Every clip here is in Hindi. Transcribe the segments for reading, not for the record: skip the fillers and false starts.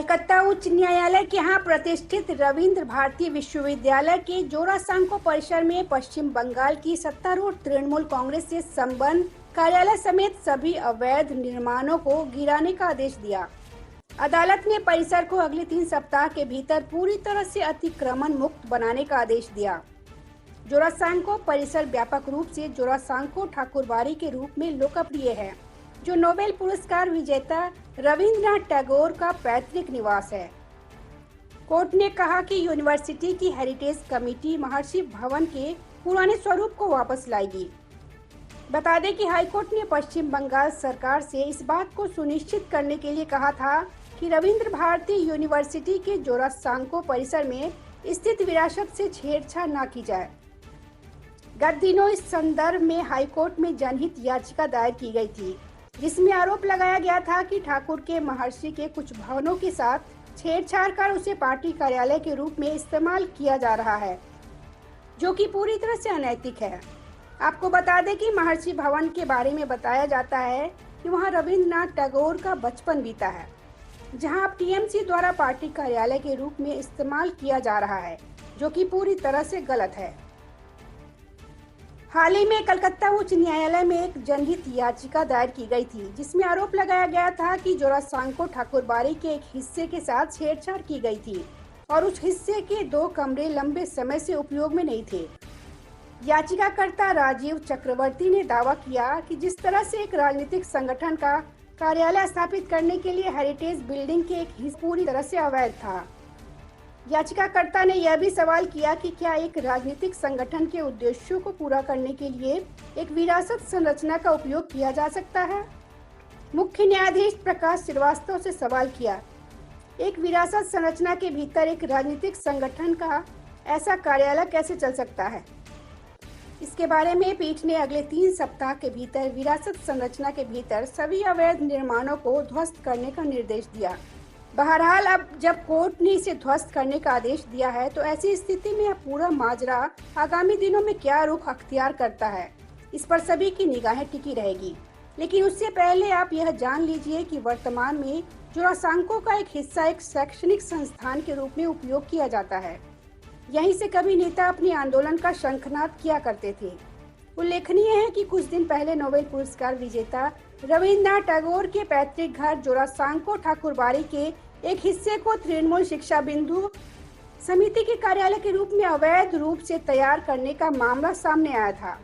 कलकत्ता उच्च न्यायालय के यहाँ प्रतिष्ठित रविंद्र भारती विश्वविद्यालय के जोरासांको परिसर में पश्चिम बंगाल की सत्तारूढ़ तृणमूल कांग्रेस से संबंध कार्यालय समेत सभी अवैध निर्माणों को गिराने का आदेश दिया। अदालत ने परिसर को अगले 3 सप्ताह के भीतर पूरी तरह से अतिक्रमण मुक्त बनाने का आदेश दिया। जोरासांको परिसर व्यापक रूप से जोरासांको ठाकुरबाड़ी के रूप में लोकप्रिय है, जो नोबेल पुरस्कार विजेता रविंद्रनाथ टैगोर का पैतृक निवास है। कोर्ट ने कहा कि यूनिवर्सिटी की हेरिटेज कमेटी महर्षि भवन के पुराने स्वरूप को वापस लाएगी। बता दें कि हाईकोर्ट ने पश्चिम बंगाल सरकार से इस बात को सुनिश्चित करने के लिए कहा था कि रविंद्र भारती यूनिवर्सिटी के जोरासांको परिसर में स्थित विरासत से छेड़छाड़ न की जाए। गत दिनों इस संदर्भ में हाईकोर्ट में जनहित याचिका दायर की गई थी, जिसमें आरोप लगाया गया था कि ठाकुर के महर्षि के कुछ भवनों के साथ छेड़छाड़ कर उसे पार्टी कार्यालय के रूप में इस्तेमाल किया जा रहा है, जो कि पूरी तरह से अनैतिक है। आपको बता दें कि महर्षि भवन के बारे में बताया जाता है कि वहां रविंद्रनाथ टैगोर का बचपन बीता है, जहां अब टीएमसी द्वारा पार्टी कार्यालय के रूप में इस्तेमाल किया जा रहा है, जो कि पूरी तरह से गलत है। हाल ही में कलकत्ता उच्च न्यायालय में एक जनहित याचिका दायर की गई थी, जिसमें आरोप लगाया गया था कि जोरासांको ठाकुरबाड़ी के एक हिस्से के साथ छेड़छाड़ की गई थी और उस हिस्से के 2 कमरे लंबे समय से उपयोग में नहीं थे। याचिकाकर्ता राजीव चक्रवर्ती ने दावा किया कि जिस तरह से एक राजनीतिक संगठन का कार्यालय स्थापित करने के लिए हेरिटेज बिल्डिंग के एक हिस्सा पूरी तरह से अवैध था। याचिकाकर्ता ने यह भी सवाल किया कि क्या एक राजनीतिक संगठन के उद्देश्यों को पूरा करने के लिए एक विरासत संरचना का उपयोग किया जा सकता है। मुख्य न्यायाधीश प्रकाश श्रीवास्तव से सवाल किया, एक विरासत संरचना के भीतर एक राजनीतिक संगठन का ऐसा कार्यालय कैसे चल सकता है। इसके बारे में पीठ ने अगले 3 सप्ताह के भीतर विरासत संरचना के भीतर सभी अवैध निर्माणों को ध्वस्त करने का निर्देश दिया। बहरहाल अब जब कोर्ट ने इसे ध्वस्त करने का आदेश दिया है, तो ऐसी स्थिति में अब पूरा माजरा आगामी दिनों में क्या रुख अख्तियार करता है, इस पर सभी की निगाहें टिकी रहेगी। लेकिन उससे पहले आप यह जान लीजिए कि वर्तमान में जोरासांको का एक हिस्सा एक शैक्षणिक संस्थान के रूप में उपयोग किया जाता है। यहीं से कभी नेता अपने आंदोलन का शंखनाद किया करते थे। उल्लेखनीय है कि कुछ दिन पहले नोबेल पुरस्कार विजेता रविंद्रनाथ टैगोर के पैतृक घर जोरासांको ठाकुरबाड़ी के एक हिस्से को तृणमूल शिक्षा बिंदु समिति के कार्यालय के रूप में अवैध रूप से तैयार करने का मामला सामने आया था।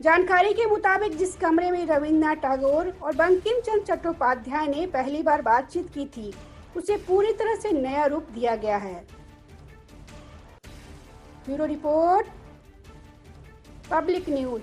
जानकारी के मुताबिक जिस कमरे में रविंद्रनाथ टैगोर और बंकिम चंद्र चट्टोपाध्याय ने पहली बार बातचीत की थी, उसे पूरी तरह से नया रूप दिया गया है। Bureau report, public news.